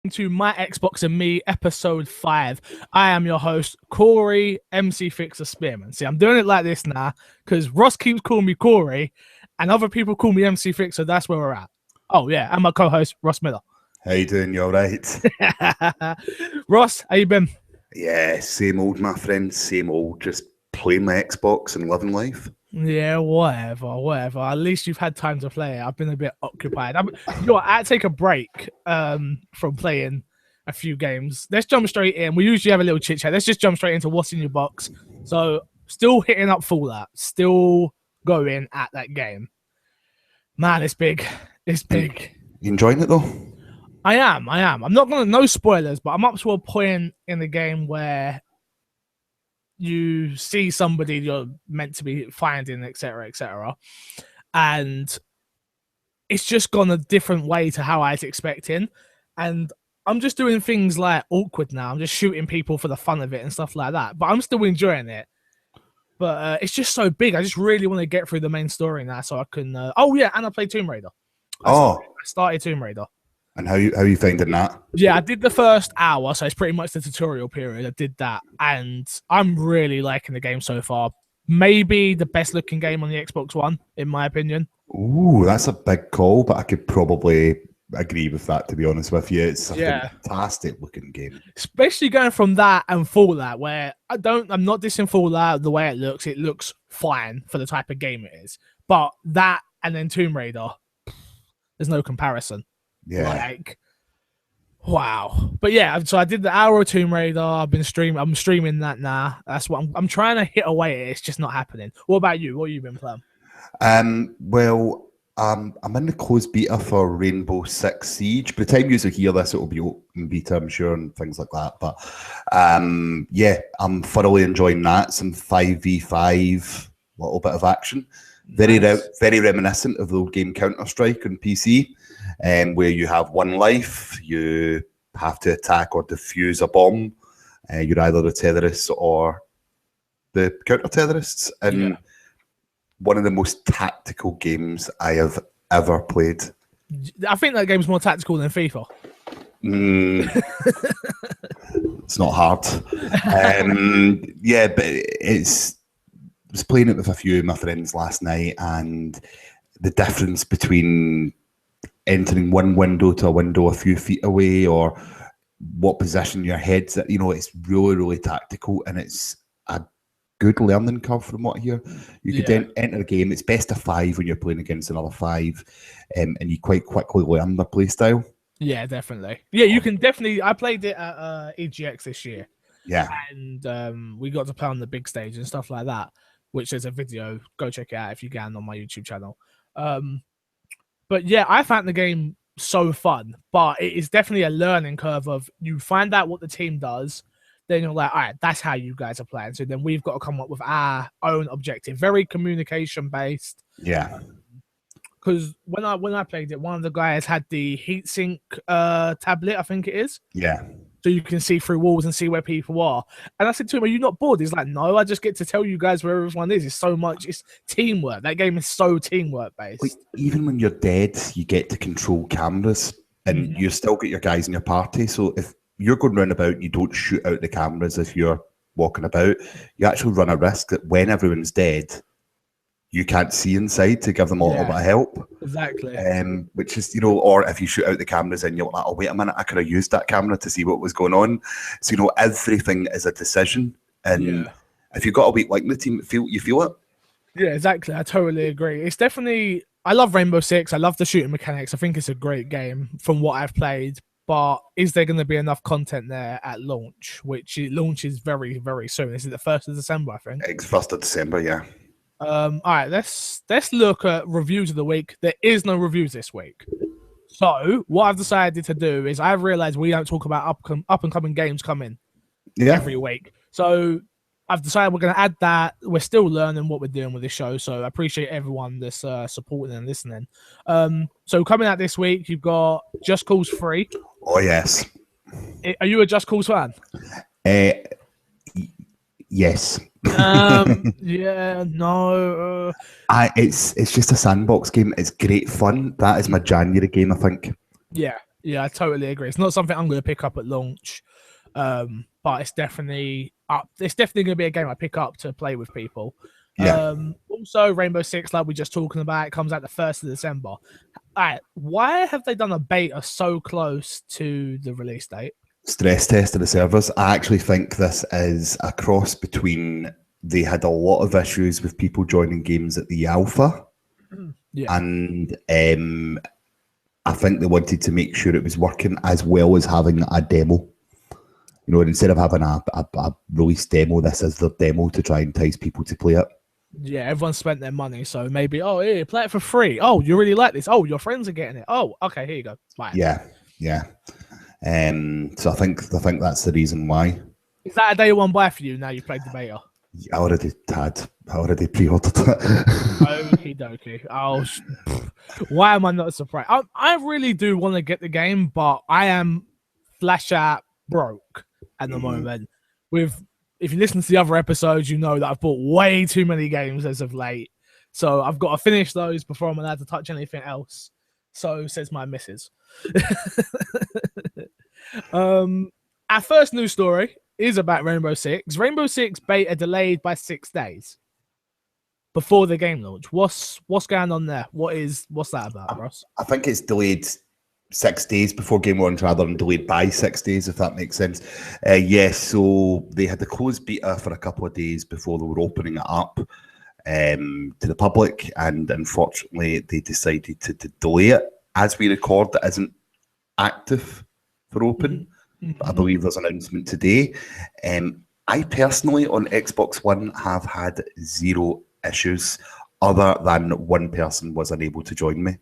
to My Xbox and Me, episode 5. I am your host, Corey, MC Fixer Spearman. See, I'm doing it like this now because Ross keeps calling me Corey and other people call me MC Fixer. That's where we're at. Oh, yeah, and my co-host, Ross Miller. How you doing? You all right? Ross, how you been? Yeah, same old, my friend. Same old. Just playing my Xbox and living life. Yeah, whatever. At least you've had time to play it. I've been a bit occupied. I had to take a break from playing a few games. Let's jump straight in. We usually have a little chit chat. Let's just jump straight into what's in your box. So, still hitting up Fallout. Still going at that game. Man, it's big. It's big. You enjoying it though? I am. I'm not gonna no spoilers, but I'm up to a point in the game where you see somebody you're meant to be finding, etc., and it's just gone a different way to how I was expecting. And I'm just doing things like awkward now. I'm just shooting people for the fun of it and stuff like that. But I'm still enjoying it. But it's just so big. I just really want to get through the main story now, so I can. And I played Tomb Raider. I started Tomb Raider. And how you finding that? Yeah, I did the first hour, so it's pretty much the tutorial period. I did that, and I'm really liking the game so far. Maybe the best looking game on the Xbox One, in my opinion. Ooh, that's a big call, but I could probably agree with that, to be honest with you. It's a fantastic looking game. Especially going from that and Fallout, where I'm not dissing Fallout the way it looks fine for the type of game it is. But that and then Tomb Raider, there's no comparison. Yeah. Wow. But yeah, so I did the hour of Tomb Raider. I'm streaming that now. That's what I'm trying to hit away at. It's just not happening. What about you? What have you been playing? I'm in the closed beta for Rainbow Six Siege. By the time you hear this, it will be open beta, I'm sure, and things like that. But I'm thoroughly enjoying that. Some 5v5, little bit of action. Very reminiscent of the old game Counter-Strike on PC. Where you have one life, you have to attack or defuse a bomb. You're either the terrorists or the counter-terrorists. And one of the most tactical games I have ever played. I think that game's more tactical than FIFA. It's not hard. But I was playing it with a few of my friends last night, and the difference between entering one window to a window a few feet away, or what position your head's at, it's really, really tactical, and it's a good learning curve from what I hear. You could enter a game. It's best of 5 when you're playing against another 5, and you quite quickly learn the play style. Yeah, definitely. Yeah, you can definitely. I played it at EGX this year. Yeah, and we got to play on the big stage and stuff like that, which is a video. Go check it out if you can on my YouTube channel. But yeah, I found the game so fun, but it is definitely a learning curve of you find out what the team does, then you're like, all right, that's how you guys are playing. So then we've got to come up with our own objective, very communication based. Yeah. Because when I played it, one of the guys had the heatsink tablet, I think it is. Yeah. So you can see through walls and see where people are. And I said to him, are you not bored? He's like, no, I just get to tell you guys where everyone is. It's teamwork. That game is so teamwork based. Like, even when you're dead, you get to control cameras, and you still get your guys in your party. So if you're going round about and you don't shoot out the cameras if you're walking about, you actually run a risk that when everyone's dead, you can't see inside to give them a little bit of help. Exactly. Which is, or if you shoot out the cameras and you're like, oh, wait a minute, I could have used that camera to see what was going on. So, everything is a decision. And if you've got a weak link in the team, you feel it. Yeah, exactly. I totally agree. It's definitely, I love Rainbow Six. I love the shooting mechanics. I think it's a great game from what I've played. But is there going to be enough content there at launch? Which it launches very, very soon. Is it the 1st of December, I think? It's 1st of December, yeah. All right, let's look at reviews of the week. There is no reviews this week. So what I've decided to do is I've realized we don't talk about up and coming games coming every week. So I've decided we're going to add that. We're still learning what we're doing with this show, so I appreciate everyone that's supporting and listening. So coming out this week, you've got Just Cause 3. Oh, yes. Are you a Just Cause fan? Yes. Yeah, no. It's just a sandbox game. It's great fun. That is my January game, I think. Yeah, Yeah, I totally agree. It's not something I'm going to pick up at launch, but it's definitely up. It's definitely going to be a game I pick up to play with people. Yeah. Also, Rainbow Six, like we just talking about, it comes out the 1st of December. All right, why have they done a beta so close to the release date? Stress test of the servers. I actually think this is a cross between they had a lot of issues with people joining games at the alpha, Yeah, and I think they wanted to make sure it was working as well as having a demo. You know, instead of having a release demo, this is the demo to try and entice people to play it. yeah. Everyone spent their money, so maybe here, play it for free. Oh, you really like this? Oh, your friends are getting it. Oh, okay, here you go. Fine. Yeah, yeah. So I think that's the reason why. Is that a day one buy for you now you've played the beta? I already pre-ordered it. Okie dokie. Why am I not surprised? I really do want to get the game, but I am flash out broke at the moment. If you listen to the other episodes, you know that I've bought way too many games as of late. So I've got to finish those before I'm allowed to touch anything else. So says my missus. Our first news story is about Rainbow Six. Rainbow Six beta delayed by 6 days before the game launch. What's going on there? What's that about, Ross? I think it's delayed 6 days before game launch rather than delayed by 6 days, if that makes sense. Yes, so they had the closed beta for a couple of days before they were opening it up to the public, and unfortunately they decided to delay it. As we record, it isn't active for open. I believe there's an announcement today. I personally on Xbox One have had zero issues other than one person was unable to join me.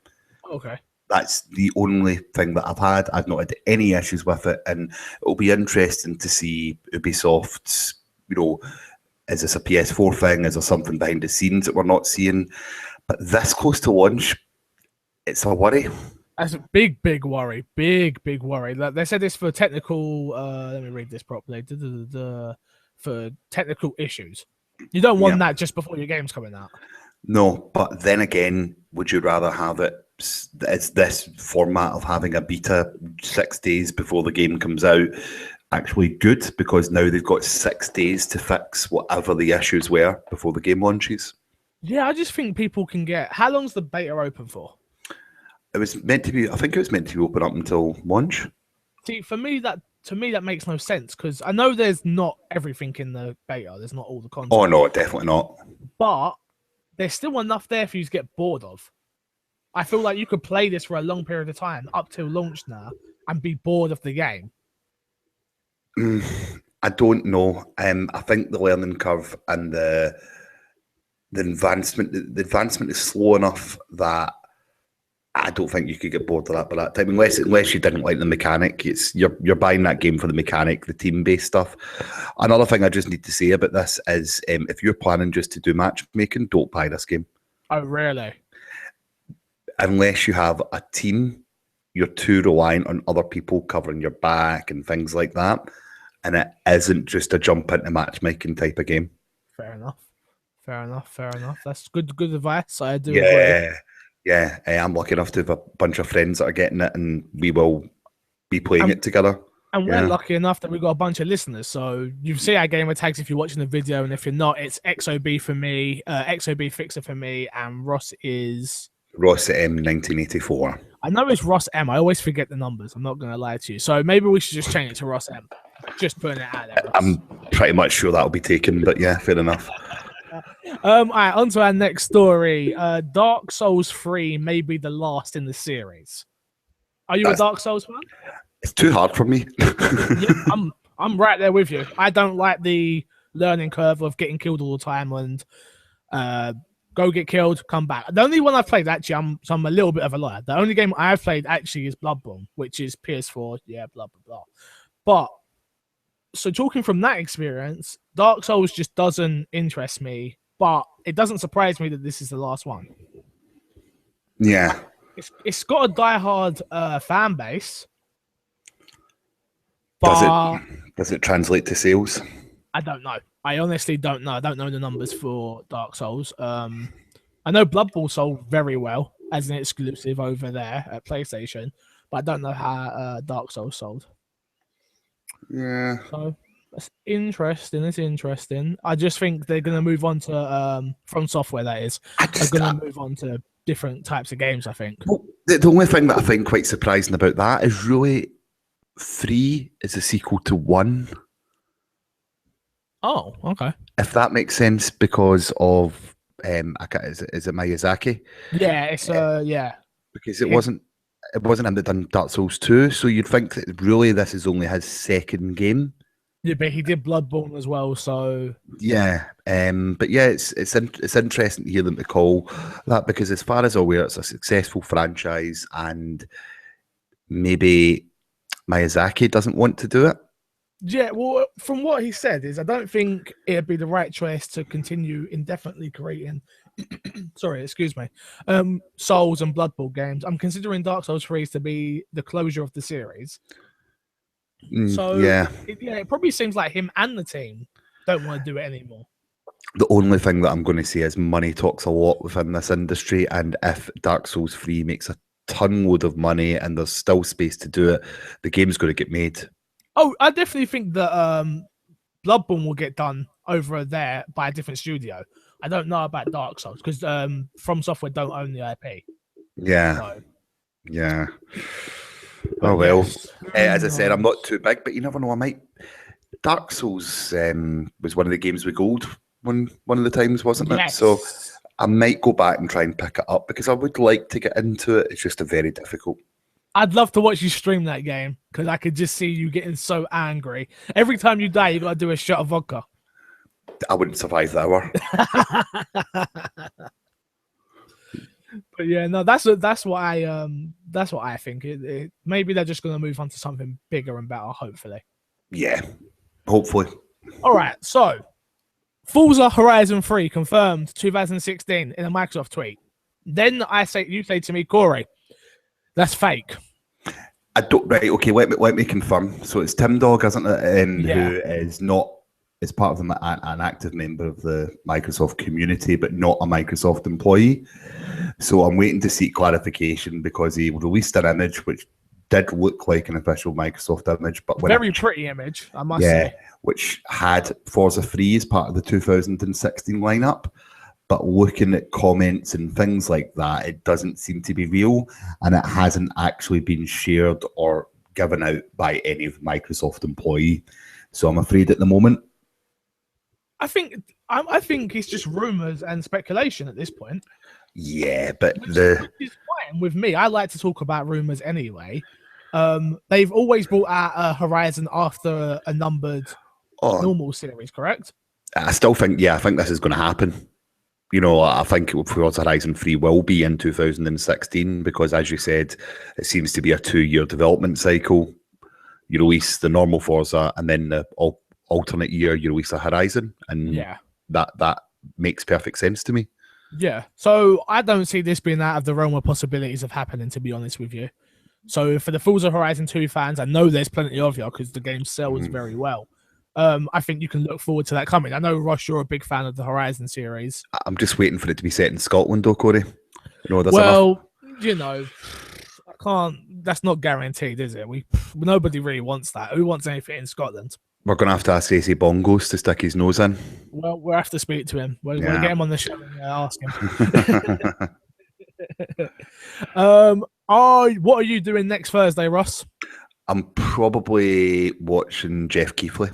Okay. That's the only thing that I've had. I've not had any issues with it, and it'll be interesting to see Ubisoft's, is this a PS4 thing? Is there something behind the scenes that we're not seeing? But this close to launch, it's a worry. That's a big worry. Big worry. Like they said this for technical. Let me read this properly. For technical issues, you don't want that just before your game's coming out. No, but then again, would you rather have it? Is this format of having a beta 6 days before the game comes out actually good? Because now they've got 6 days to fix whatever the issues were before the game launches. Yeah, I just think people can get. How long's the beta open for? It was meant to be. I think it was meant to be open up until launch. See, to me that makes no sense because I know there's not everything in the beta. There's not all the content. Oh no, definitely not. But there's still enough there for you to get bored of. I feel like you could play this for a long period of time up till launch now and be bored of the game. I don't know. I think the learning curve and the advancement is slow enough that I don't think you could get bored of that by that time, unless you didn't like the mechanic. You're buying that game for the mechanic, the team-based stuff. Another thing I just need to say about this is if you're planning just to do matchmaking, don't buy this game. Oh, really? Unless you have a team, you're too reliant on other people covering your back and things like that. And it isn't just a jump into matchmaking type of game. Fair enough. That's good advice. I do agree. Yeah, I'm lucky enough to have a bunch of friends that are getting it, and we will be playing it together. And we're lucky enough that we've got a bunch of listeners. So you see our gamer tags if you're watching the video, and if you're not, it's XOB for me, XOB Fixer for me, and Ross is... Ross M 1984. I know it's Ross M. I always forget the numbers. I'm not going to lie to you. So maybe we should just change it to Ross M. Just putting it out there, Ross. I'm pretty much sure that'll be taken, but yeah, fair enough. All right, on to our next story. Dark Souls 3 may be the last in the series. Are you a Dark Souls fan? It's too hard for me. Yeah, I'm right there with you. I don't like the learning curve of getting killed all the time and go get killed, come back. The only one I've played, actually, I'm a little bit of a liar. The only game I've played actually is Bloodborne, which is PS4. Yeah, blah, blah, blah. But, so talking from that experience, Dark Souls just doesn't interest me, but it doesn't surprise me that this is the last one. Yeah. It's got a diehard fan base. But does it translate to sales? I don't know. I honestly don't know. I don't know the numbers for Dark Souls. I know Bloodborne sold very well as an exclusive over there at PlayStation, but I don't know how Dark Souls sold. Yeah. So that's interesting. It's interesting. I just think they're going to move on to From Software. That is, are going to move on to different types of games. I think. Well, the only thing that I find quite surprising about that is really 3 is a sequel to 1. Oh, okay. If that makes sense, because of is it Miyazaki? Yeah, it's yeah. Because it wasn't him that done Dark Souls 2, so you'd think that really this is only his second game. Yeah, but he did Bloodborne as well, so yeah. But yeah, it's interesting to hear them to call that, because as far as I'm aware, it's a successful franchise, and maybe Miyazaki doesn't want to do it. Yeah, well, from what he said is, I don't think it'd be the right choice to continue indefinitely creating. Sorry, excuse me. Souls and Bloodborne games. I'm considering Dark Souls 3 to be the closure of the series. So yeah, it probably seems like him and the team don't want to do it anymore. The only thing that I'm going to say is money talks a lot within this industry, and if Dark Souls 3 makes a ton load of money and there's still space to do it, the game's going to get made. Oh, I definitely think that Bloodborne will get done over there by a different studio. I don't know about Dark Souls because From Software don't own the IP. Yeah. So. Yeah. Oh, well. Yes. As I said, I'm not too big, but you never know. I might. Dark Souls was one of the games with gold one of the times, wasn't it? So I might go back and try and pick it up because I would like to get into it. It's just very difficult. I'd love to watch you stream that game because I could just see you getting so angry. Every time you die, you got to do a shot of vodka. I wouldn't survive the hour. But yeah, no, that's what I think. Maybe they're just going to move on to something bigger and better, hopefully. Yeah, hopefully. All right, so Forza Horizon 3 confirmed 2016 in a Microsoft tweet. Then you say to me, Corey, that's fake. I don't. Right. Okay. Let me confirm. So it's Tim Dog, isn't it? Who is not is part of an active member of the Microsoft community, but not a Microsoft employee. So I'm waiting to seek clarification because he released an image which did look like an official Microsoft image, but very pretty image, I must say. Which had Forza 3 as part of the 2016 lineup. But looking at comments and things like that, it doesn't seem to be real, and it hasn't actually been shared or given out by any Microsoft employee. So I'm afraid at the moment, I think it's just rumors and speculation at this point. Yeah, but which is fine with me. I like to talk about rumors anyway. They've always brought out a Horizon after a numbered normal series, correct? I still think, I think this is going to happen. You know, I think Forza Horizon 3 will be in 2016 because, as you said, it seems to be a 2-year development cycle. You release the normal Forza and then the alternate year you release a Horizon, and that makes perfect sense to me. Yeah, so I don't see this being out of the realm of possibilities of happening, to be honest with you. So for the Forza Horizon 2 fans, I know there's plenty of you because the game sells very well. I think you can look forward to that coming. I know, Ross, you're a big fan of the Horizon series. I'm just waiting for it to be set in Scotland, though, Corey. You know, you know, I can't. That's not guaranteed, is it? Nobody really wants that. Who wants anything in Scotland? We're going to ask AC Bongos to stick his nose in. Well, we'll have to speak to him. We'll get him on the show and ask him. What are you doing next Thursday, Ross? I'm probably watching Jeff Keighley.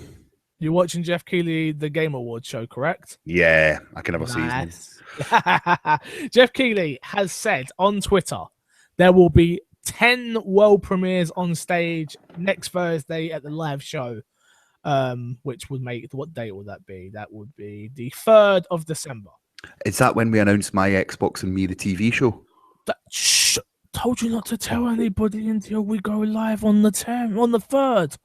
You're watching Jeff Keighley, the Game Awards show, correct? Yeah, I can never see his name. Jeff Keighley has said on Twitter there will be 10 world premieres on stage next Thursday at the live show, which would make, what date would that be? That would be the 3rd of December. Is that when we announced My Xbox and Me, the TV show? Told you not to tell anybody until we go live on the 3rd.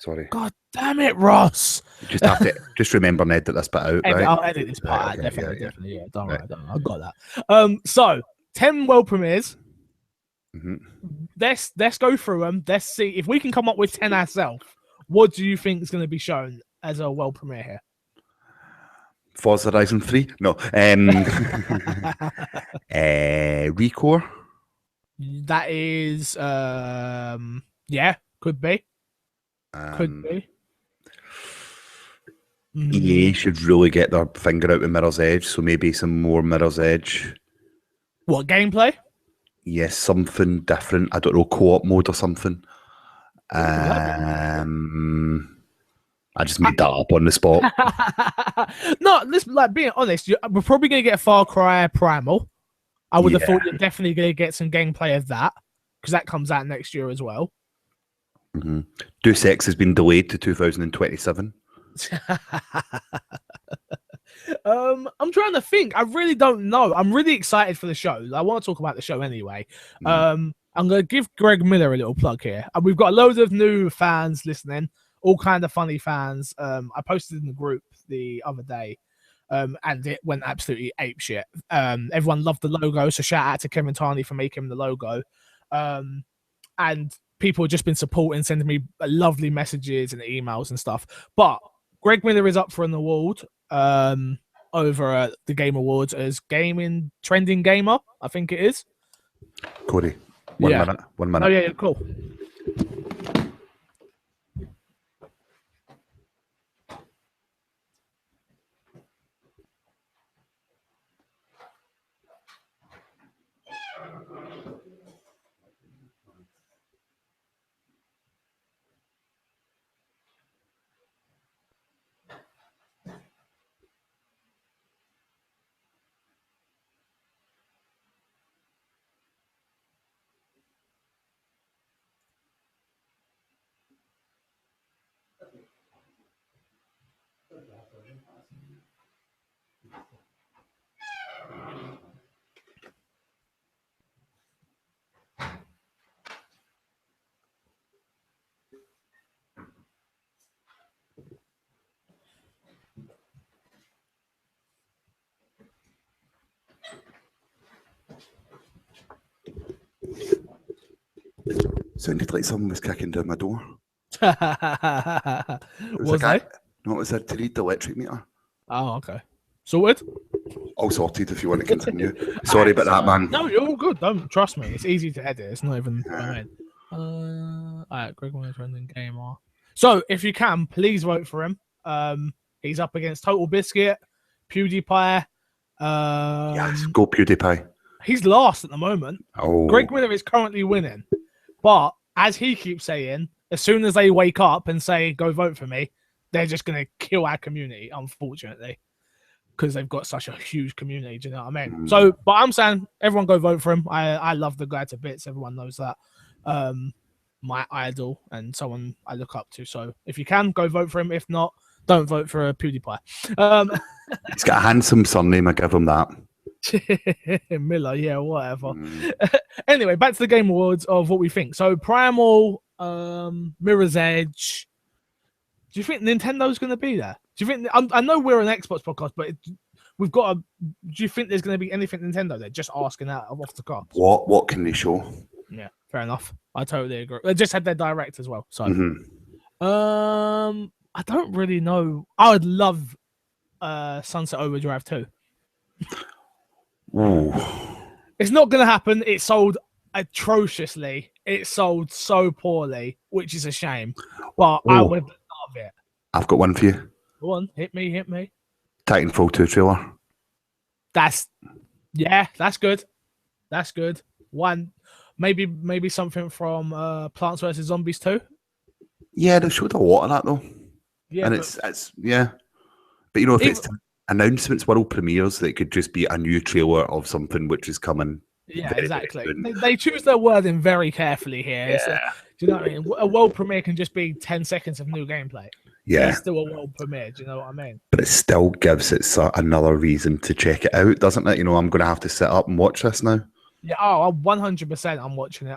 Sorry. God damn it, Ross. You just have to just remember, Ned, that this bit out, right? I'll edit this part out, definitely. Yeah, don't worry, I got that. So 10 world premieres. Mm-hmm. Let's go through them. Let's see if we can come up with 10 ourselves. What do you think is going to be shown as a world premiere here? Forza Horizon 3? No. Recore. That is, yeah, could be. Could be. EA should really get their finger out with Mirror's Edge, so maybe some more Mirror's Edge. What, gameplay? Yes, something different. I don't know, co-op mode or something. I just made that up on the spot. No, this, like, being honest, we're probably going to get Far Cry Primal. I would have thought you're definitely going to get some gameplay of that, because that comes out next year as well. Deus Ex has been delayed to 2027. I'm trying to think. I really don't know. I'm really excited for the show. I want to talk about the show anyway. I'm going to give Greg Miller a little plug here. We've got loads of new fans listening, all kind of funny fans. I posted in the group the other day, and it went absolutely apeshit. Everyone loved the logo, so shout out to Kevin Tarney for making the logo. And people have just been supporting, sending me lovely messages and emails and stuff. But Greg Miller is up for an award over at the Game Awards as Gaming Trending Gamer, I think it is. Cody, 1 minute. 1 minute. Oh, yeah, cool. Sounded like someone was kicking down my door. Was like they? No, it was there to read the electric meter. Oh, okay. Sorted? All sorted if you want to continue. Sorry about that, man. No, you're all good. Don't trust me. It's easy to edit. It's not even. All right, Greg Miller's Trending Gamer. So, if you can, please vote for him. He's up against Total Biscuit, PewDiePie. Yes, go PewDiePie. He's last at the moment. Oh, Greg Miller is currently winning, but as he keeps saying, as soon as they wake up and say "Go vote for me," they're just gonna kill our community. Unfortunately. Because they've got such a huge community, do you know what I mean? So, but I'm saying everyone go vote for him. I love the guy to bits. Everyone knows that. My idol and someone I look up to. So if you can, go vote for him. If not, don't vote for PewDiePie. He's got a handsome surname. I give him that. Miller, yeah, whatever. Anyway, back to the Game Awards of what we think. So Primal, Mirror's Edge. Do you think Nintendo's going to be there? Do you think? I know we're an Xbox podcast, but we've got a. Do you think there's going to be anything Nintendo? They're just asking that off the cards. What can they show? Yeah, fair enough. I totally agree. They just had their direct as well. So, I don't really know. I would love Sunset Overdrive 2. Ooh. It's not going to happen. It sold atrociously. It sold so poorly, which is a shame. But I would love it. I've got one for you. Go on, hit me. Titanfall 2 trailer. That's good. That's good. One, maybe something from Plants vs Zombies 2. Yeah, they showed a lot of that though. Yeah, and it's yeah. But you know, if it's announcements, world premieres, it could just be a new trailer of something which is coming. Yeah, exactly. They choose their wording very carefully here. Yeah. Do you know what I mean? A world premiere can just be 10 seconds of new gameplay. Yeah. It's still a world premiere. Do you know what I mean? But it still gives it another reason to check it out, doesn't it? You know, I'm going to have to sit up and watch this now. Yeah, 100% I'm watching it.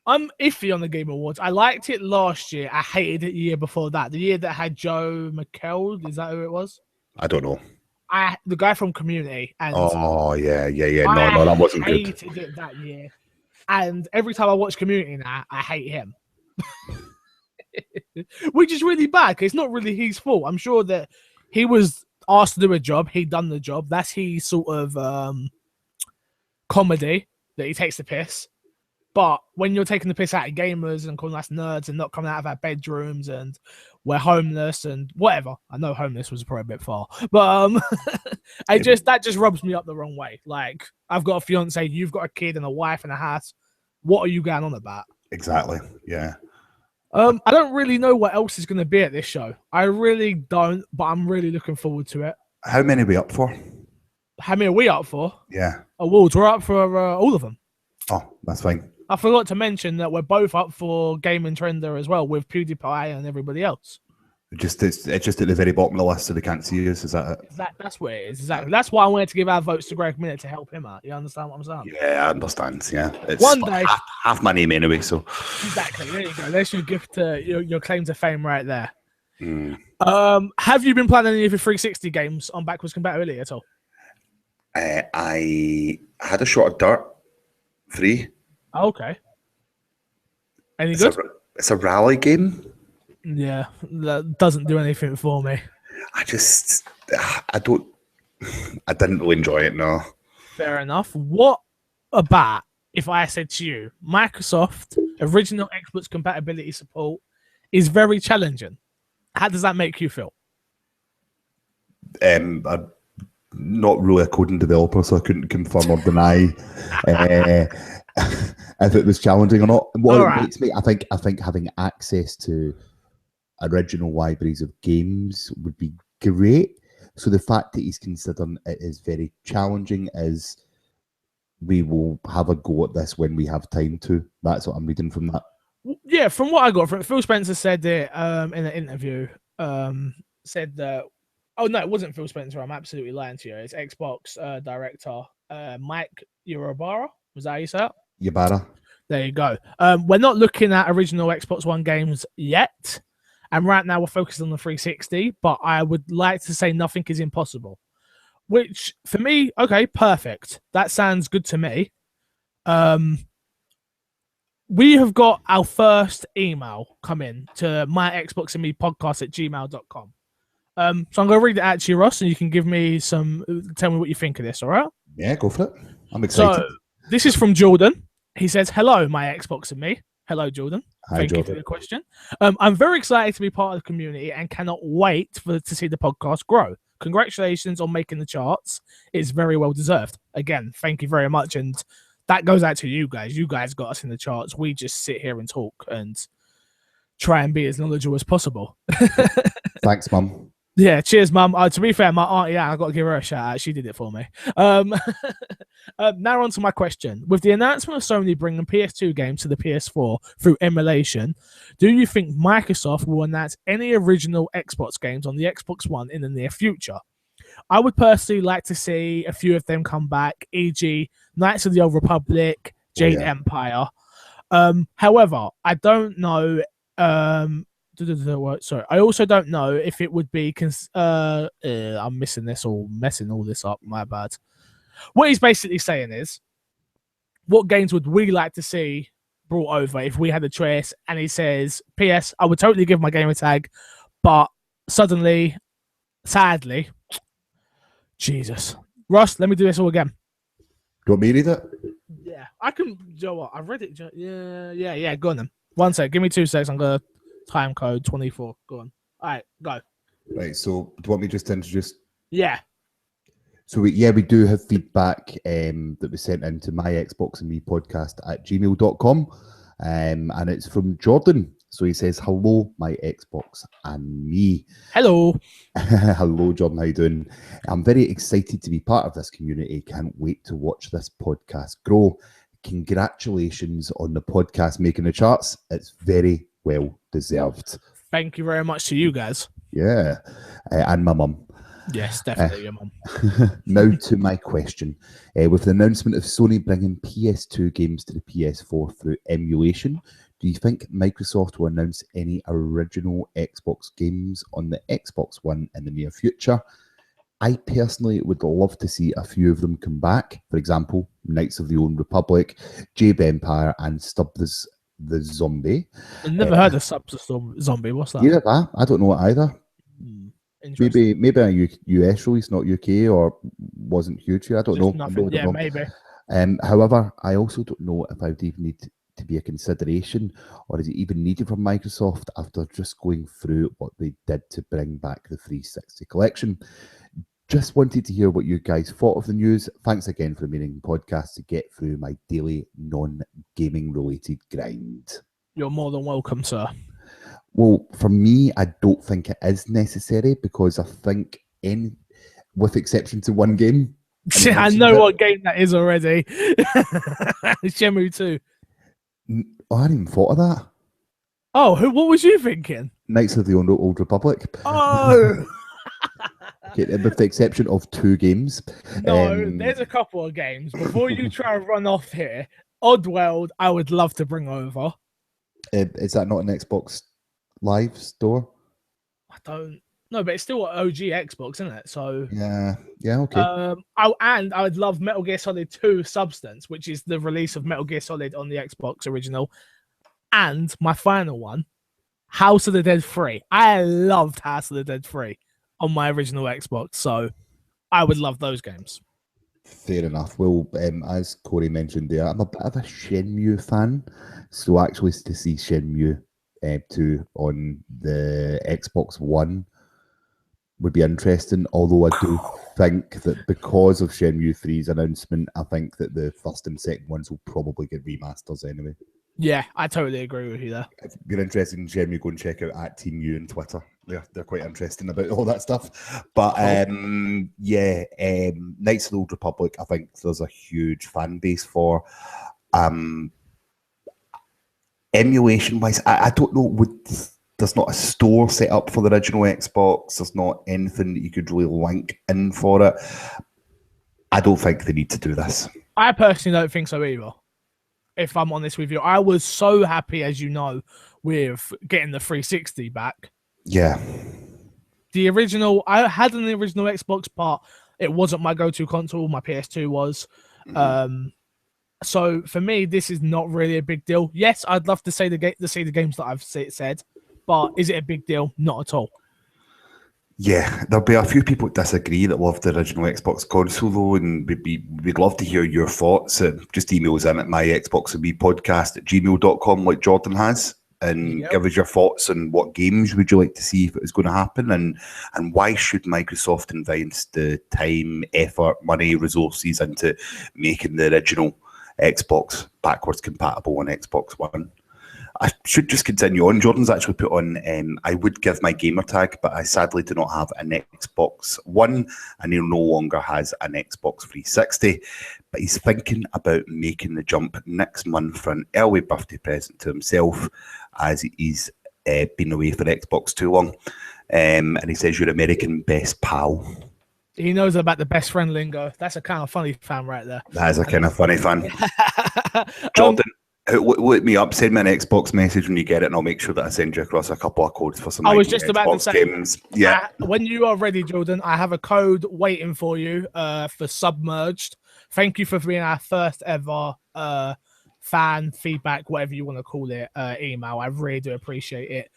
I'm iffy on the Game Awards. I liked it last year. I hated it the year before that. The year that had Joe McHale. Is that who it was? I don't know. The guy from Community. And oh, yeah. No, that wasn't good. I hated it that year. And every time I watch Community now, I hate him. Which is really bad, because it's not really his fault. I'm sure that he was asked to do a job. He'd done the job. That's his sort of comedy. that he takes the piss. But when you're taking the piss out of gamers and calling us nerds and not coming out of our bedrooms and we're homeless and whatever, I know homeless was probably a bit far, but that just rubs me up the wrong way. Like, I've got a fiance, you've got a kid and a wife and a house. What are you going on about? Exactly. Yeah. I don't really know what else is going to be at this show. I really don't, but I'm really looking forward to it. How many are we up for? How many are we up for? Yeah. Awards. We're up for all of them. Oh, that's fine. I forgot to mention that we're both up for Gaming Trender as well with PewDiePie and everybody else. It's just at the very bottom of the list, so they can't see us. Is that it? That's what it is. Exactly. That's why I wanted to give our votes to Greg Minute to help him out. You understand what I'm saying? Yeah, I understand. Yeah, it's one day half my name anyway. So exactly. There you go. There's your gift to your claim to fame right there. Mm. Have you been playing any of the 360 games on backwards compatibility at all? I had a shot of Dirt 3. Okay. Any good? It's a rally game. Yeah, that doesn't do anything for me. I didn't really enjoy it, no. Fair enough. What about if I said to you, Microsoft original Xbox compatibility support is very challenging? How does that make you feel? I'm not really a coding developer, so I couldn't confirm or deny if it was challenging or not. What it makes me, I think having access to original libraries of games would be great. So the fact that he's considering it is very challenging is we will have a go at this when we have time to. That's what I'm reading from that. Yeah, from what I got from it, Phil Spencer said it in an interview. Said that. Oh no, it wasn't Phil Spencer. I'm absolutely lying to you. It's Xbox director Mike Ybarra. Was that how you say it? Ybarra. There you go. We're not looking at original Xbox One games yet, and right now we're focused on the 360. But I would like to say nothing is impossible. Which for me, okay, perfect. That sounds good to me. We have got our first email come in to myxboxandmepodcast@gmail.com. So I'm going to read it out to you, Ross, and you can tell me what you think of this, all right? Yeah, go for it. I'm excited. So this is from Jordan. He says, hello, my Xbox and me. Hello, Jordan. Hi, Thank you for the question. I'm very excited to be part of the community and cannot wait to see the podcast grow. Congratulations on making the charts. It's very well deserved. Again, thank you very much. And that goes out to you guys. You guys got us in the charts. We just sit here and talk and try and be as knowledgeable as possible. Thanks, Mum. Yeah, cheers, Mum. To be fair, my aunt, I got to give her a shout out. She did it for me. Now on to my question. With the announcement of Sony bringing PS2 games to the PS4 through emulation, do you think Microsoft will announce any original Xbox games on the Xbox One in the near future? I would personally like to see a few of them come back, e.g. Knights of the Old Republic, Jade Empire. However, I don't know... Sorry, I also don't know if it would be. I'm missing this or messing all this up. My bad. What he's basically saying is, what games would we like to see brought over if we had a choice? And he says, "P.S. I would totally give my gamer tag, but suddenly, sadly, Jesus, Ross, let me do this all again." Do you want me to read it? Yeah, I can. You know what? I've read it. Yeah. Go on then. One sec. Give me 2 seconds. I'm gonna. Time code 24. Go on. All right, go. Right. So, do you want me just to introduce? Yeah. So, we do have feedback that was sent into my Xbox and me podcast at gmail.com. And it's from Jordan. So, he says, hello, my Xbox and me. Hello. Hello, Jordan. How you doing? I'm very excited to be part of this community. Can't wait to watch this podcast grow. Congratulations on the podcast making the charts. It's very well deserved. Thank you very much to you guys. Yeah. And my mum. Yes, definitely your mum. Now to my question. With the announcement of Sony bringing PS2 games to the PS4 through emulation, do you think Microsoft will announce any original Xbox games on the Xbox One in the near future? I personally would love to see a few of them come back. For example, Knights of the Old Republic, Jade Empire, and Stub the Zombie. I've never heard of Stub the Zombie. What's that? Yeah, I don't know it either. Maybe a US release, not UK, or wasn't huge here. I don't know. Maybe. However, I also don't know if I would even need to be a consideration, or is it even needed from Microsoft after just going through what they did to bring back the 360 collection. Just wanted to hear what you guys thought of the news. Thanks again for the Meaning Podcast to get through my daily non-gaming related grind. You're more than welcome, sir. Well, for me, I don't think it is necessary because I think, with exception to one game, I know what game that is already. Shenmue 2. Oh, I hadn't even thought of that. Oh, what was you thinking? Knights of the Old Republic. Oh! Okay, with the exception of 2 games. No, there's a couple of games. Before you try and run off here, Oddworld, I would love to bring over. Is that not an Xbox Live store? I don't know, but it's still an OG Xbox, isn't it? So yeah, okay. I would love Metal Gear Solid 2 Substance, which is the release of Metal Gear Solid on the Xbox original. And my final one, House of the Dead 3. I loved House of the Dead 3 on my original Xbox, so I would love those games. Fair enough. Well, as Corey mentioned there, I'm a bit of a Shenmue fan, so actually to see Shenmue 2 on the Xbox One would be interesting, although I do think that because of Shenmue 3's announcement, I think that the first and second ones will probably get remasters anyway. Yeah, I totally agree with you there. If you're interested in Shenmue, go and check out @TeamU on Twitter. They're quite interesting about all that stuff. But Knights of the Old Republic, I think there's a huge fan base for. Emulation-wise, I don't know, there's not a store set up for the original Xbox. There's not anything that you could really link in for it. I don't think they need to do this. I personally don't think so either. If I'm honest with you, I was so happy, as you know, with getting the 360 back. Yeah. The original, I had an original Xbox, but it wasn't my go-to console. My PS2 was. Mm-hmm. So for me, this is not really a big deal. Yes, I'd love to see the games that I've said, but is it a big deal? Not at all. Yeah, there'll be a few people that disagree that love the original Xbox console, though, and we'd love to hear your thoughts. Just email us in at myxboxandmepodcast@gmail.com like Jordan has, and give us your thoughts on what games would you like to see if it was going to happen, and why should Microsoft invest the time, effort, money, resources into making the original Xbox backwards compatible on Xbox One. I should just continue on. Jordan's actually put on, I would give my gamer tag, but I sadly do not have an Xbox One, and he no longer has an Xbox 360. But he's thinking about making the jump next month for an early birthday present to himself, as he's been away for Xbox too long. And he says, you're American best pal. He knows about the best friend lingo. That's a kind of funny fan right there. That is a kind of funny fan. Jordan, look me up, send me an Xbox message when you get it, and I'll make sure that I send you across a couple of codes for some I was just Xbox about to say, games. Yeah. When you are ready, Jordan, I have a code waiting for you for Submerged. Thank you for being our first ever fan feedback, whatever you want to call it, email. I really do appreciate it.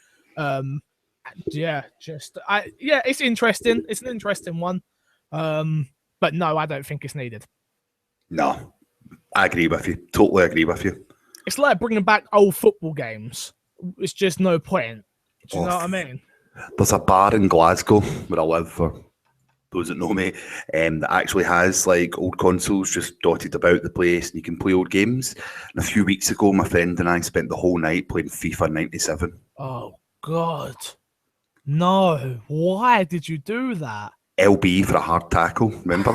It's interesting. It's an interesting one. But no, I don't think it's needed. No, I agree with you. Totally agree with you. It's like bringing back old football games. It's just no point. Do you know what I mean? There's a bar in Glasgow where I live, for those that know me, that actually has like old consoles just dotted about the place, and you can play old games. And a few weeks ago, my friend and I spent the whole night playing FIFA 97. Oh, God. No. Why did you do that? LB for a hard tackle. Remember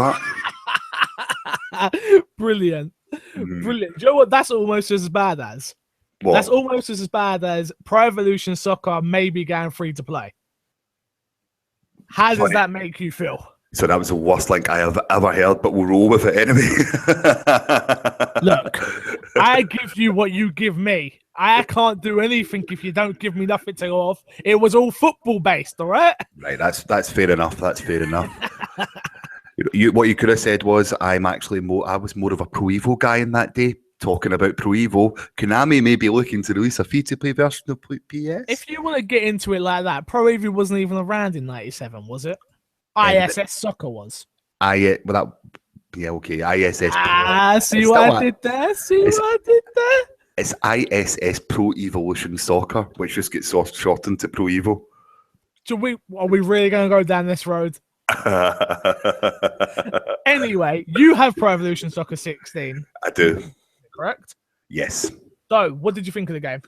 that? Brilliant. Brilliant. Do you know what? That's almost as bad as. What? That's almost as bad as Pro Evolution Soccer maybe going free to play. How does that make you feel? So that was the worst link I have ever heard, but we'll roll with it anyway. Look, I give you what you give me. I can't do anything if you don't give me nothing to go off. It was all football based, all right? Right, that's fair enough. That's fair enough. What you could have said was, I was more of a Pro Evo guy in that day. Talking about Pro Evo, Konami may be looking to release a free-to-play version of PS. If you want to get into it like that, Pro Evo wasn't even around in '97, was it? ISS Soccer was. Yeah, okay. ISS Ah, Pro. see It's what still I a- did there? See it's, what I did there? it's ISS Pro Evolution Soccer, which just gets shortened to Pro Evo. Are we really going to go down this road? I Anyway, you have Pro Evolution Soccer 16, do. correct? Yes. So, what did you think of the game?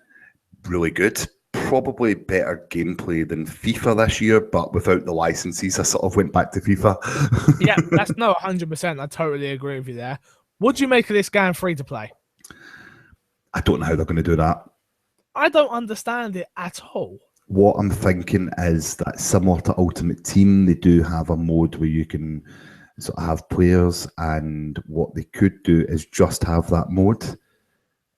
Really good. Probably better gameplay than FIFA this year, but without the licenses, I sort of went back to FIFA. Yeah, that's no 100%. I totally agree with you there. What do you make of this game free to play? I don't know how they're going to do that. I don't understand it at all. What I'm thinking is that similar to Ultimate Team, they do have a mode where you can sort of have players, and what they could do is just have that mode.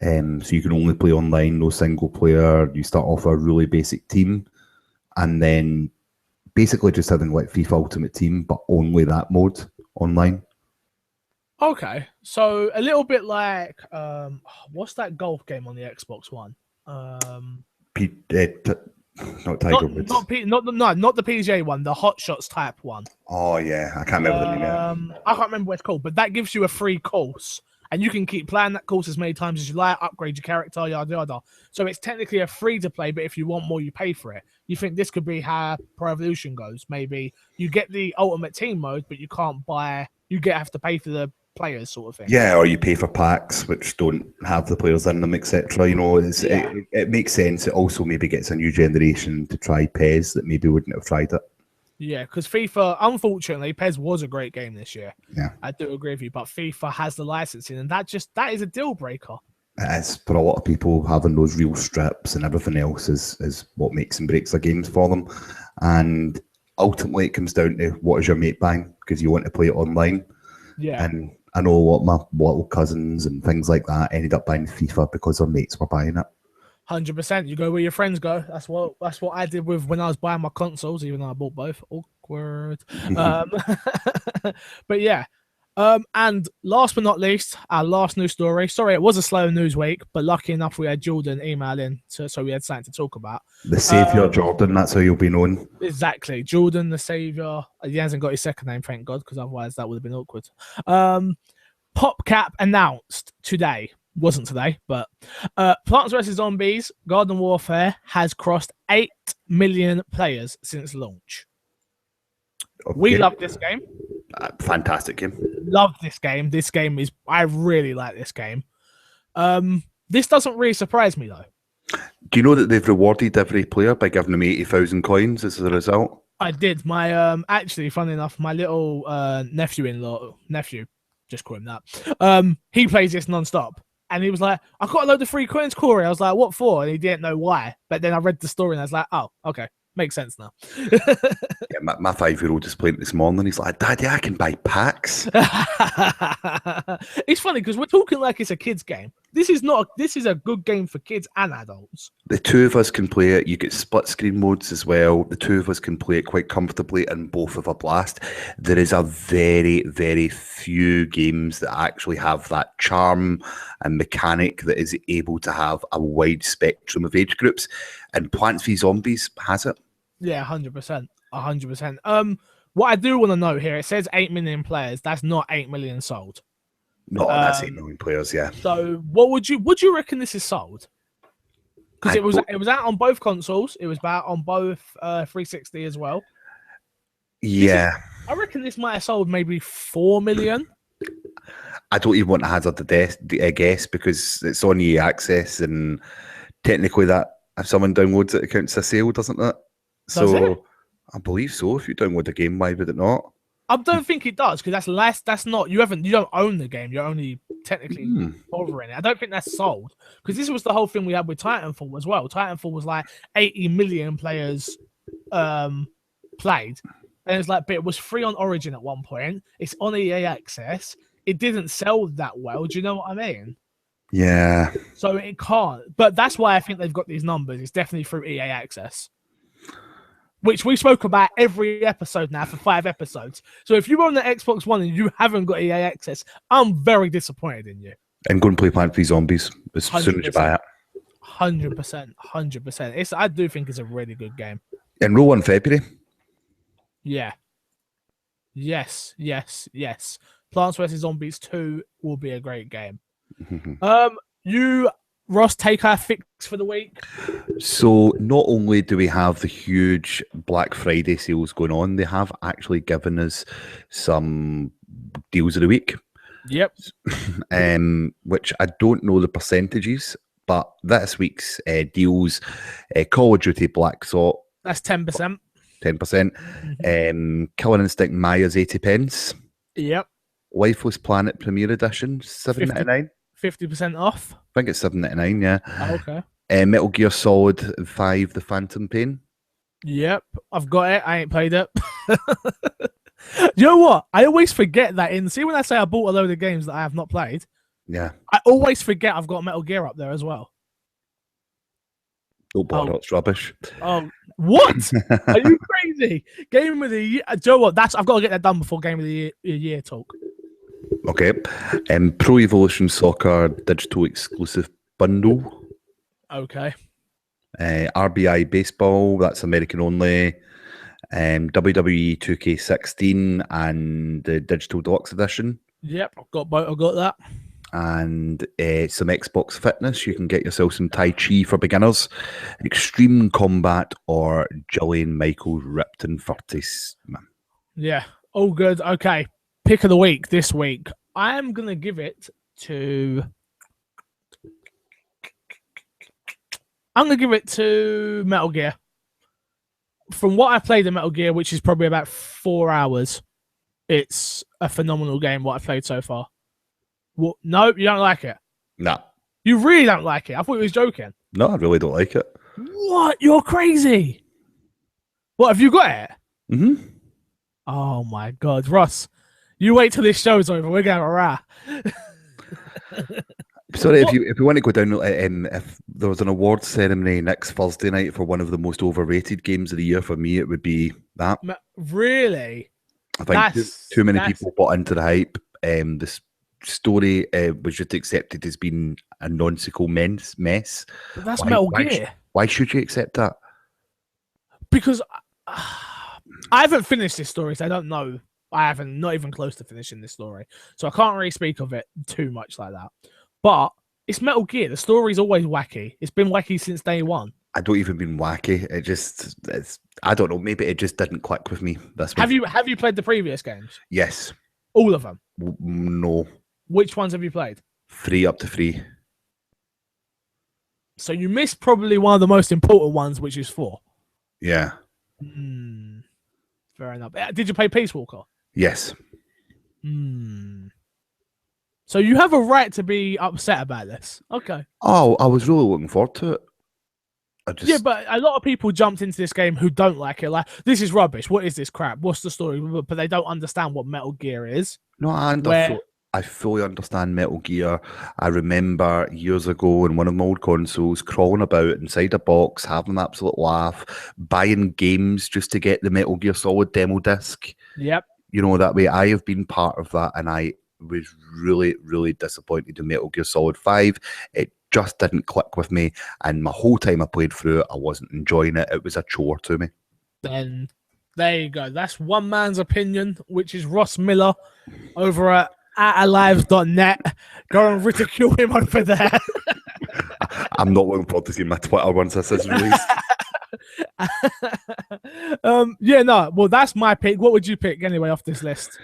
So you can only play online, no single player. You start off a really basic team, and then basically just having like FIFA Ultimate Team, but only that mode online. Okay, so a little bit like what's that golf game on the Xbox One? Not Tiger Woods. Not the PGA one, the Hot Shots type one. Oh yeah, I can't remember the name of it. I can't remember what it's called, but that gives you a free course, and you can keep playing that course as many times as you like, upgrade your character, yada yada. So it's technically a free to play, but if you want more, you pay for it. You think this could be how Pro Evolution goes? Maybe you get the Ultimate Team mode, but you can't buy. Have to pay for the players, sort of thing. Yeah, or you pay for packs which don't have the players in them, etc. You know, it makes sense. It also maybe gets a new generation to try PES that maybe wouldn't have tried it. Yeah, because FIFA, unfortunately, PES was a great game this year. Yeah, I do agree with you, but FIFA has the licensing, and that is a deal breaker. It is for a lot of people. Having those real strips and everything else is what makes and breaks the games for them. And ultimately, it comes down to what is your mate buying, because you want to play it online. Yeah. And I know a lot of my little cousins and things like that ended up buying FIFA because their mates were buying it. 100%. You go where your friends go. That's what I did with when I was buying my consoles, even though I bought both. Awkward. But yeah. And last but not least, our last news story. Sorry, it was a slow news week, but lucky enough we had Jordan email in, so we had something to talk about. The saviour, Jordan, that's how you'll be known. Exactly. Jordan, the saviour. He hasn't got his second name, thank God, because otherwise that would have been awkward. PopCap announced today, wasn't today, but Plants vs. Zombies Garden Warfare has crossed 8 million players since launch. Okay. We love this game. Fantastic game. Love this game. I really like this game. This doesn't really surprise me though. Do you know that they've rewarded every player by giving them 80,000 coins as a result? I did. My actually, funny enough, my little nephew, just call him that. He plays this non-stop. And he was like, I got a load of free coins, Corey. I was like, what for? And he didn't know why. But then I read the story and I was like, oh, okay. Makes sense now. Yeah, my 5-year-old is playing this morning. He's like, Daddy, I can buy packs. It's funny because we're talking like it's a kid's game. This is a good game for kids and adults. The two of us can play it. You get split screen modes as well. The two of us can play it quite comfortably and both have a blast. There is a very, very few games that actually have that charm and mechanic that is able to have a wide spectrum of age groups. And Plants vs. Zombies has it. Yeah, 100%. 100%. What I do want to note here, it says 8 million players. That's not 8 million sold. No, that's 8 million players, yeah. So what would you reckon this is sold? Because it was out on both consoles. It was out on both 360 as well. Yeah. I reckon this might have sold maybe 4 million. I don't even want to hazard a guess because it's on EA Access, and technically that if someone downloads it counts as a sale, doesn't it? I believe so. If you download a game, why would it not? I don't think it does because that's not you don't own the game. You're only technically bothering it. I don't think that's sold because this was the whole thing we had with Titanfall as well. Titanfall was like 80 million players played, and it's like, but it was free on Origin at one point. It's on EA Access. It didn't sell that well. Do you know what I mean? Yeah. So it can't. But that's why I think they've got these numbers. It's definitely through EA Access, which we spoke about every episode now for 5 episodes. So if you're on the Xbox One and you haven't got EA Access, I'm very disappointed in you. And go and play Plants vs. Zombies as 100%. soon as you buy it. 100%. 100%. I do think it's a really good game. Enroll in February. Yeah. Yes. Plants vs Zombies 2 will be a great game. Mm-hmm. You, Ross, take our fix for the week. So not only do we have the huge Black Friday sales going on, they have actually given us some deals of the week. Yep. Which I don't know the percentages, but this week's deals, Call of Duty Black Ops, that's 10%. 10%. Killing Instinct Maya's 80 pence. Yep. Lifeless Planet Premier Edition, $7.99. 50% off. I think it's $7.99. Yeah. Oh, okay. Metal Gear Solid 5: The Phantom Pain. Yep, I've got it. I ain't played it. You know what? I always forget that see when I say I bought a load of games that I have not played. Yeah. I always forget I've got Metal Gear up there as well. Don't bother, it's rubbish. Oh, what? Are you crazy? Game of the year. Do you know what? I've got to get that done before Game of the year talk. Okay. Pro Evolution Soccer digital exclusive bundle. Okay. RBI Baseball, that's American only. WWE 2K16 and the digital deluxe edition. Yep, I've got both. I've got that. And some Xbox Fitness. You can get yourself some Tai Chi for beginners, Extreme Combat, or Jillian Michaels Ripped in 30s. Yeah, all good. Okay, pick of the week this week. I am going to give it to... Metal Gear. From what I've played in Metal Gear, which is probably about 4 hours, it's a phenomenal game, what I've played so far. Well, no, you don't like it? No. You really don't like it? I thought you was joking. No, I really don't like it. What? You're crazy. What, have you got it? Mm-hmm. Oh, my God. Ross, you wait till this show's over. We're going to rah. Sorry, if you want to go down, if there was an awards ceremony next Thursday night for one of the most overrated games of the year, for me, it would be that. Really? I think too many people bought into the hype. This story was just accepted as being a nonsensical mess. But that's Metal Gear. Why should you accept that? Because I haven't finished this story, so I don't know. I haven't, not even close to finishing this story. So I can't really speak of it too much like that. But it's Metal Gear. The story's always wacky. It's been wacky since day one. I don't even mean wacky. I don't know. Maybe it just didn't click with me. Have you played the previous games? Yes. All of them? No. Which ones have you played? 3 up to 3. So you missed probably one of the most important ones, which is 4. Yeah. Fair enough. Did you play Peace Walker? Yes. So you have a right to be upset about this. Okay. Oh, I was really looking forward to it. Yeah, but a lot of people jumped into this game who don't like it. Like, this is rubbish. What is this crap? What's the story? But they don't understand what Metal Gear is. No, I fully understand Metal Gear. I remember years ago in one of my old consoles crawling about inside a box, having an absolute laugh, buying games just to get the Metal Gear Solid demo disc. Yep. You know, that way I have been part of that, and I was really, really disappointed in Metal Gear Solid 5. It just didn't click with me, and my whole time I played through it, I wasn't enjoying it. It was a chore to me. Then there you go. That's one man's opinion, which is Ross Miller over at alive.net. Go and ridicule him over there. I'm not looking forward to seeing my Twitter once this is released. Yeah, no. Well, that's my pick. What would you pick anyway off this list?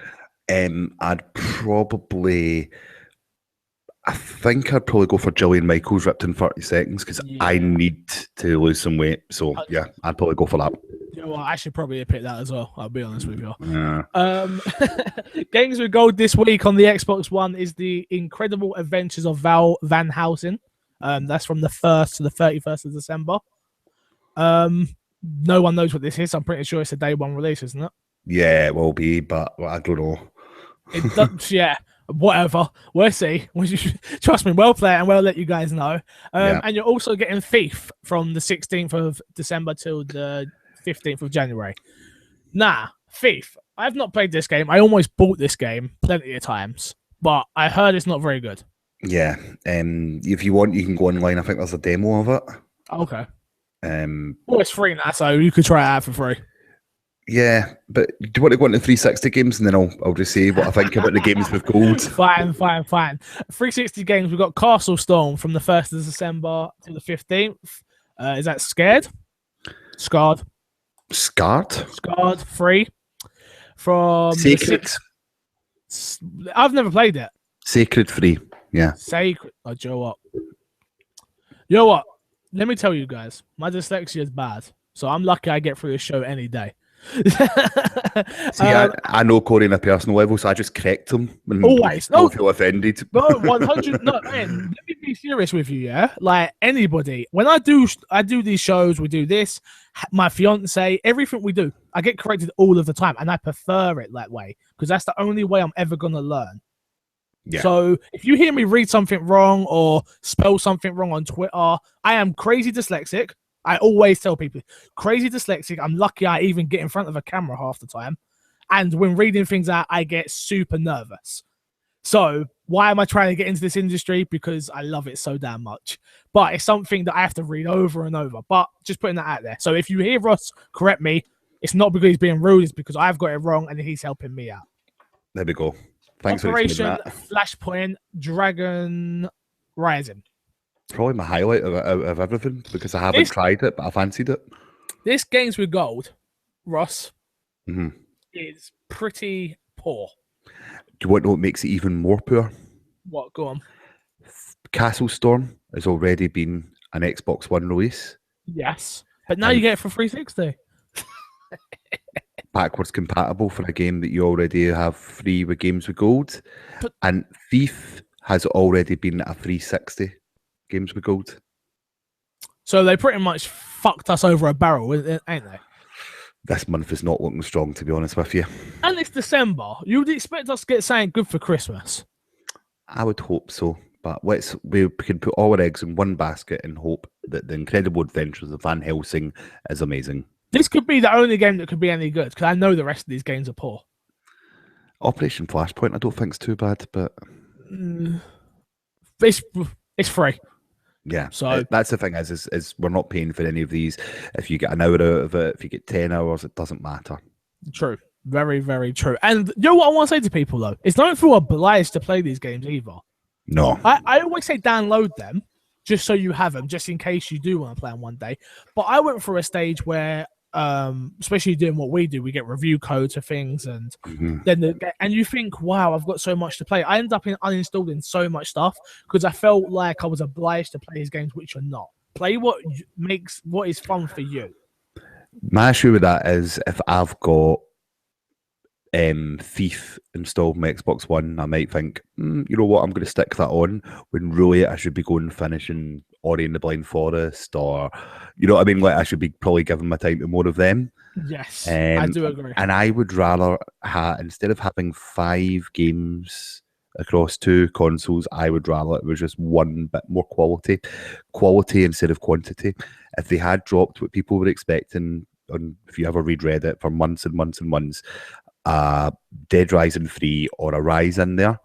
I'd probably go for Jillian Michaels Ripped in 30 Seconds because I need to lose some weight. So yeah, I'd probably go for that. You know what, I should probably pick that as well. I'll be honest with you. Yeah. Games with Gold this week on the Xbox One is The Incredible Adventures of Val Van Helsing. That's from the 1st to the 31st of December. No one knows what this is. I'm pretty sure it's a day one release, isn't it? Yeah, it will be, but I don't know. It does, yeah, whatever. We'll see. Trust me, we'll play it and we'll let you guys know. And you're also getting Thief from the 16th of December till the 15th of January. Thief. I've not played this game. I almost bought this game plenty of times, but I heard it's not very good. Yeah. If you want, you can go online. I think there's a demo of it. Okay. Well, it's free now, so you could try it out for free. Yeah, but do you want to go into 360 games and then I'll just say what I think about the games with gold? Fine. 360 games. We've got Castle Storm from the 1st of December to the 15th. Is that Scared? Scarred. Scarred? 3. From Sacred. I've never played it. Sacred 3. Yeah. Sacred. Oh, you know what? Let me tell you guys, my dyslexia is bad. So I'm lucky I get through the show any day. See, I know Corey on a personal level, so I just correct him. And always. Don't feel offended. No, 100. No, man, let me be serious with you, yeah? Like anybody, when I do these shows, we do this, my fiance, everything we do, I get corrected all of the time, and I prefer it that way because that's the only way I'm ever going to learn. Yeah. So if you hear me read something wrong or spell something wrong on Twitter, I am crazy dyslexic. I always tell people, crazy dyslexic. I'm lucky I even get in front of a camera half the time. And when reading things out, I get super nervous. So why am I trying to get into this industry? Because I love it so damn much. But it's something that I have to read over and over. But just putting that out there. So if you hear Ross correct me, it's not because he's being rude. It's because I've got it wrong and he's helping me out. There we go. Thanks Operation for Flashpoint Dragon Rising. Probably my highlight of everything because I haven't tried it, but I fancied it. This Games with Gold, Ross, is pretty poor. Do you want to know what makes it even more poor? What? Go on. Castle Storm has already been an Xbox One release. Yes, but now you get it for 360. Backwards compatible for a game that you already have free with Games with Gold. And Thief has already been a 360 Games with Gold. So they pretty much fucked us over a barrel, ain't they? This month is not looking strong, to be honest with you. And it's December. You would expect us to get something good for Christmas. I would hope so. But we can put all our eggs in one basket and hope that The Incredible Adventures of Van Helsing is amazing. This could be the only game that could be any good, because I know the rest of these games are poor. Operation Flashpoint, I don't think it's too bad, but... It's free. Yeah, so that's the thing is we're not paying for any of these. If you get an hour out of it, if you get 10 hours, it doesn't matter. True. Very, very true. And you know what I want to say to people, though? It's not feel obliged to play these games either. No. I always say download them just so you have them, just in case you do want to play them one day. But I went through a stage where, especially doing what we do, we get review codes for things, and then and you think, wow, I've got so much to play. I ended up uninstalling so much stuff because I felt like I was obliged to play these games, which are not. Play what is fun for you. My issue with that is if I've got Thief installed on my Xbox One, I might think, you know what, I'm going to stick that on, when really I should be going finishing Ori and the Blind Forest, or, you know what I mean, like I should be probably giving my time to more of them. Yes, I do agree. And I would rather instead of having 5 games across 2 consoles, I would rather it was just one bit more quality instead of quantity. If they had dropped what people were expecting, if you ever read Reddit, for months and months and months, Dead Rising 3 or a Rise in there,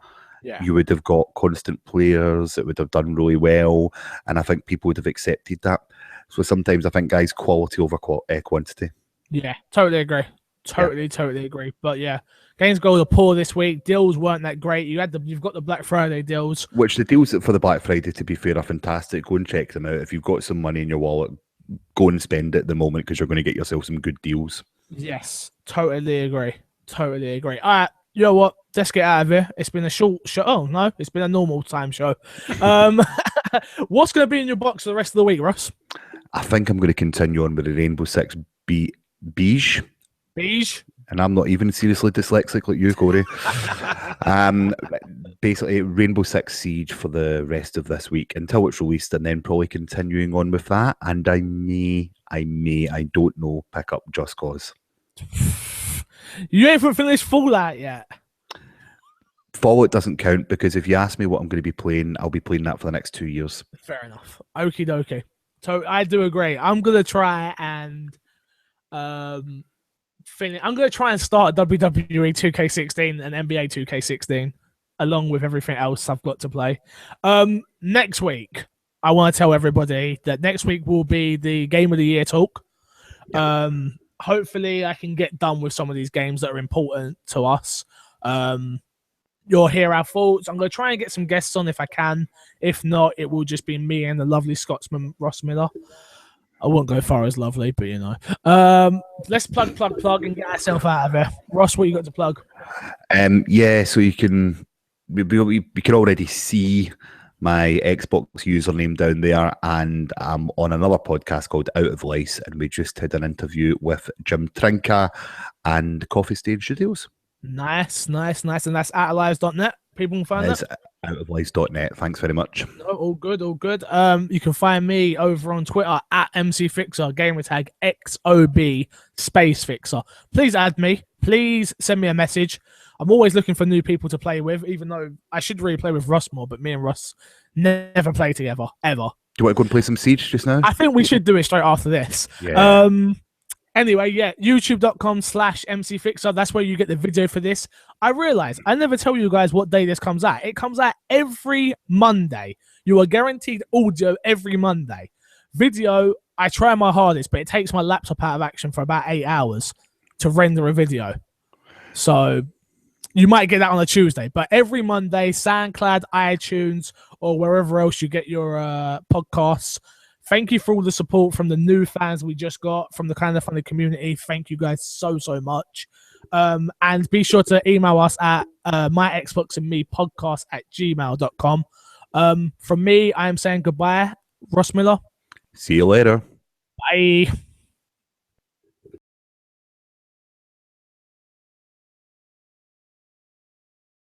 you would have got constant players. It would have done really well, and I think people would have accepted that. So sometimes I think, guys, quality over quantity. Yeah, totally agree. Totally agree. But yeah, Games Gold are poor this week. Deals weren't that great. You've got the Black Friday deals. Which the deals for the Black Friday, to be fair, are fantastic. Go and check them out. If you've got some money in your wallet, go and spend it at the moment because you're going to get yourself some good deals. Yes, totally agree. All right, you know what? Let's get out of here. It's been a short show. Oh, no, it's been a normal time show. What's going to be in your box for the rest of the week, Russ? I think I'm going to continue on with the Rainbow Six Beige. And I'm not even seriously dyslexic like you, Corey. Basically, Rainbow Six Siege for the rest of this week until it's released, and then probably continuing on with that. And I don't know, pick up Just Cause. You ain't finished Fallout yet. Fallout doesn't count because if you ask me what I'm going to be playing, I'll be playing that for the next 2 years. Fair enough. Okie dokie. So I do agree. I'm going to try and finish. I'm going to try and start WWE 2K16 and NBA 2K16 along with everything else I've got to play. Next week, I want to tell everybody that next week will be the Game of the Year talk. hopefully I can get done with some of these games that are important to us. You'll hear our thoughts. I'm going to try and get some guests on if I can. If not, it will just be me and the lovely Scotsman, Ross Miller. I won't go far as lovely, but you know. Let's plug, and get ourselves out of here. Ross, what you got to plug? Yeah, so you can we can already see my Xbox username down there, and I'm on another podcast called Out of Lice, and we just had an interview with Jim Trinka and Coffee Stain Studios. Nice. And that's outoflives.net. People can find that. Outoflives.net. Thanks very much. No, all good. You can find me over on Twitter at MCFixer, gamertag XOB space fixer. Please add me. Please send me a message. I'm always looking for new people to play with, even though I should really play with Russ more, but me and Russ never play together, ever. Do you want to go and play some Siege just now? I think we should do it straight after this. Yeah. Anyway, yeah, youtube.com/MCFixer. That's where you get the video for this. I realize I never tell you guys what day this comes out. It comes out every Monday. You are guaranteed audio every Monday. Video, I try my hardest, but it takes my laptop out of action for about 8 hours to render a video. So you might get that on a Tuesday, but every Monday, SoundCloud, iTunes, or wherever else you get your podcasts. Thank you for all the support from the new fans we just got, from the Kind of Funny community. Thank you guys so much. And be sure to email us at myxboxandmepodcast@gmail.com. From me, I am saying goodbye. Ross Miller. See you later. Bye.